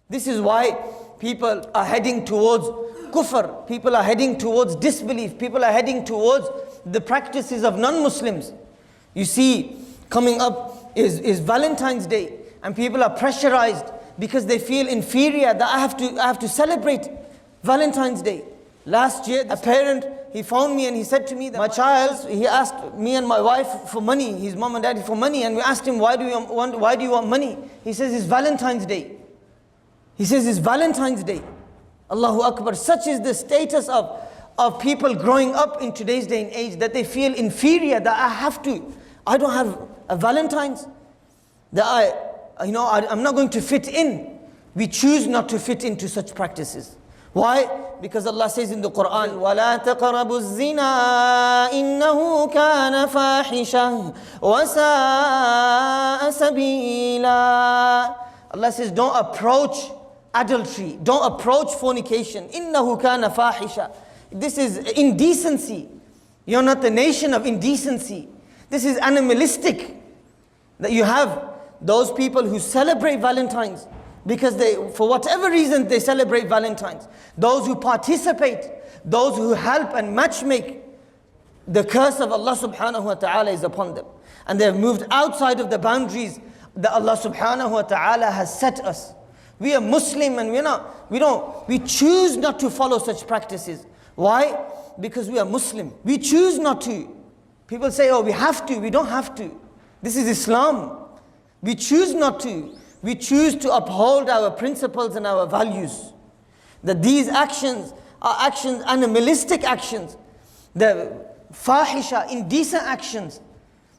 This is why people are heading towards kufr, people are heading towards disbelief, people are heading towards the practices of non-Muslims. You see, coming up is Valentine's Day, and people are pressurized because they feel inferior that I have to celebrate Valentine's Day. Last year, a parent, he found me and he said to me that my child, he asked me and my wife for money, his mom and daddy for money, and we asked him, why do you want money? He says, it's Valentine's Day. He says, it's Valentine's Day. Allahu Akbar. Such is the status of people growing up in today's day and age, that they feel inferior, that I don't have a Valentine's, that I'm not going to fit in. We choose not to fit into such practices. Why? Because Allah says in the Quran, وَلَا تَقْرَبُوا الزِّنَا إِنَّهُ كَانَ فَاحِشَةً وَسَاءَ سَبِيلًا. Allah says, don't approach adultery, don't approach fornication. إِنَّهُ كَانَ فَاحِشَةً. This is indecency. You're not the nation of indecency. This is animalistic. That you have those people who celebrate Valentine's because for whatever reason they celebrate Valentine's. Those who participate, those who help and matchmake, the curse of Allah subhanahu wa ta'ala is upon them. And they have moved outside of the boundaries that Allah subhanahu wa ta'ala has set us. We are Muslim and we choose not to follow such practices. Why? Because we are Muslim. We choose not to. People say, oh, we have to. We don't have to. This is Islam. We choose not to. We choose to uphold our principles and our values. That these actions are actions, animalistic actions, the fahisha, indecent actions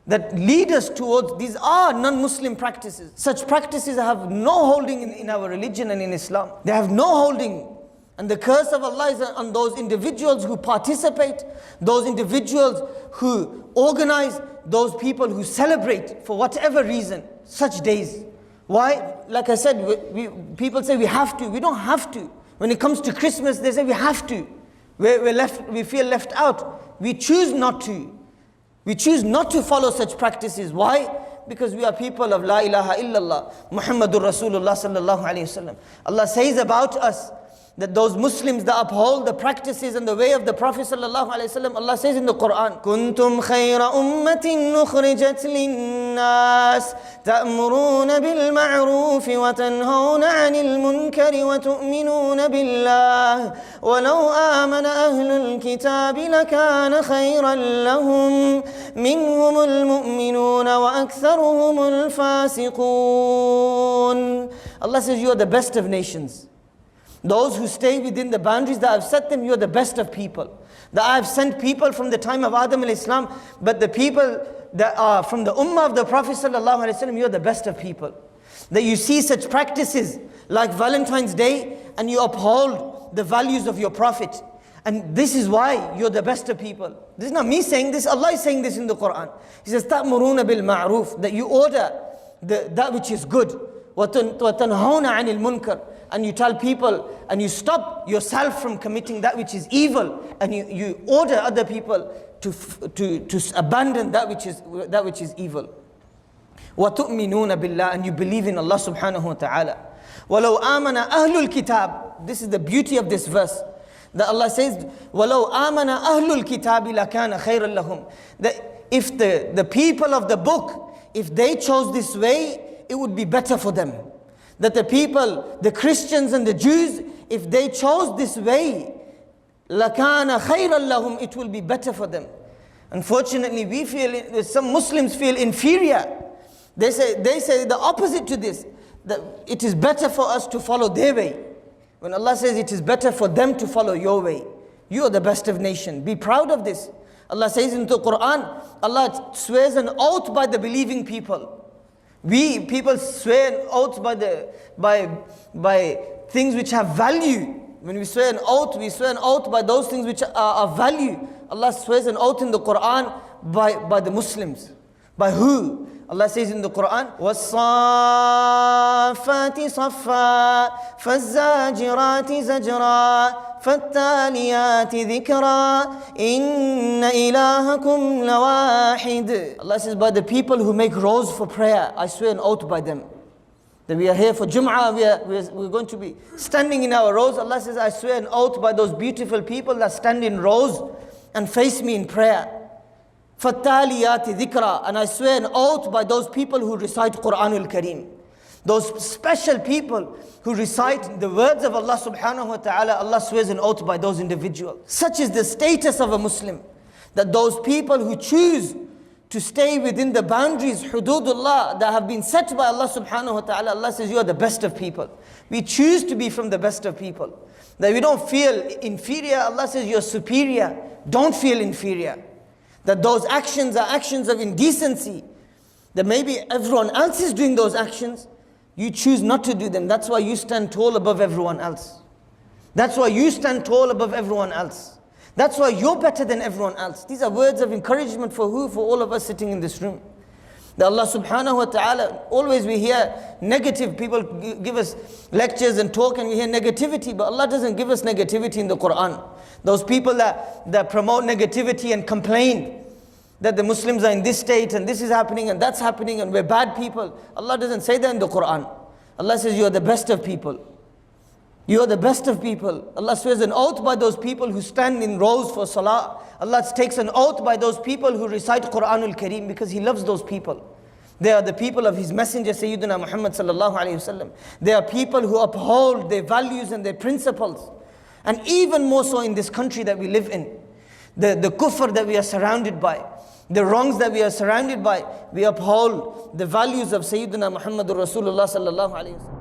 that lead us towards, these are non-Muslim practices. Such practices have no holding in our religion and in Islam. They have no holding. And the curse of Allah is on those individuals who participate, those individuals who organize, those people who celebrate for whatever reason such days. Why? Like I said, people say we have to. We don't have to. When it comes to Christmas, they say we have to. We feel left out. We choose not to. We choose not to follow such practices. Why? Because we are people of La ilaha illallah, Muhammadur Rasulullah sallallahu alayhi wasallam. Allah says about us that those Muslims that uphold the practices and the way of the Prophet sallallahu alaihi wasallam, Allah says in the Quran, "Kuntum khayra ummatin nukhrijat lin-nas ta'muruna bil ma'ruf wa tanhauna 'anil munkari wa tu'minuna billah walau amana ahlul kitabi lakana khayran lahum minhumul mu'minuna wa aktharuhumul fasiqun." Allah says, you are the best of nations. Those who stay within the boundaries that I've set them, you are the best of people. That I have sent people from the time of Adam al-Islam, but the people that are from the ummah of the Prophet sallallahu alaihi wasallam, you are the best of people. That you see such practices like Valentine's Day and you uphold the values of your Prophet. And this is why you're the best of people. This is not me saying this, Allah is saying this in the Quran. He says, تَأْمُرُونَ بِالْمَعْرُوفِ, that you order that which is good. وَتَنْهَوْنَ عَنِ الْمُنْكَرِ, and you tell people and you stop yourself from committing that which is evil, and you order other people to abandon that which is evil. وَتُؤْمِنُونَ بِاللَّهِ, and you believe in Allah subhanahu wa ta'ala. وَلَوْ آمَنَ أَهْلُ الْكِتَابِ, this is the beauty of this verse, that Allah says, وَلَوْ آمَنَ أَهْلُ الْكِتَابِ لَكَانَ خَيْرًا لَهُمْ, that if the people of the book, if they chose this way, it would be better for them. That the people, the Christians and the Jews, if they chose this way, لَكَانَ خَيْرًا لَهُمْ, it will be better for them. Unfortunately, some Muslims feel inferior. They say the opposite to this, that it is better for us to follow their way. When Allah says it is better for them to follow your way, you are the best of nation. Be proud of this. Allah says in the Quran, Allah swears an oath by the believing people. People swear an oath by things which have value. When we swear an oath by those things which are of value. Allah swears an oath in the Quran by the Muslims. By who? Allah says in the Quran, وَالصَّافَّاتِ صَفًّا فَالزَّاجِرَاتِ زَجْرًا فَالتَّالِيَاتِ ذِكْرًا إِنَّ إِلَهَكُمْ لَوَاحِدٌ. Allah says, by the people who make rows for prayer, I swear an oath by them. that we are here for Jum'ah, we're going to be standing in our rows. Allah says, I swear an oath by those beautiful people that stand in rows and face me in prayer. فَالتَّالِيَاتِ ذِكْرًا. And I swear an oath by those people who recite Qur'anul Kareem. Those special people who recite the words of Allah subhanahu wa ta'ala, Allah swears an oath by those individuals. Such is the status of a Muslim, that those people who choose to stay within the boundaries, hududullah, that have been set by Allah subhanahu wa ta'ala, Allah says, you are the best of people. We choose to be from the best of people. That we don't feel inferior, Allah says, you're superior. Don't feel inferior. That those actions are actions of indecency. That maybe everyone else is doing those actions, you choose not to do them. That's why you stand tall above everyone else. That's why you stand tall above everyone else. That's why you're better than everyone else. These are words of encouragement for who? For all of us sitting in this room. That Allah subhanahu wa ta'ala, always we hear negative, people give us lectures and talk and we hear negativity, but Allah doesn't give us negativity in the Quran. Those people that promote negativity and complain that the Muslims are in this state and this is happening and that's happening and we're bad people. Allah doesn't say that in the Quran. Allah says you are the best of people. You are the best of people. Allah swears an oath by those people who stand in rows for salah. Allah takes an oath by those people who recite Qur'anul Kareem because He loves those people. They are the people of His Messenger Sayyidina Muhammad sallallahu alayhi wasallam. They are people who uphold their values and their principles. And even more so in this country that we live in. The kufr that we are surrounded by. The wrongs that we are surrounded by. We uphold the values of Sayyidina Muhammadur Rasulullah sallallahu alayhi wasallam.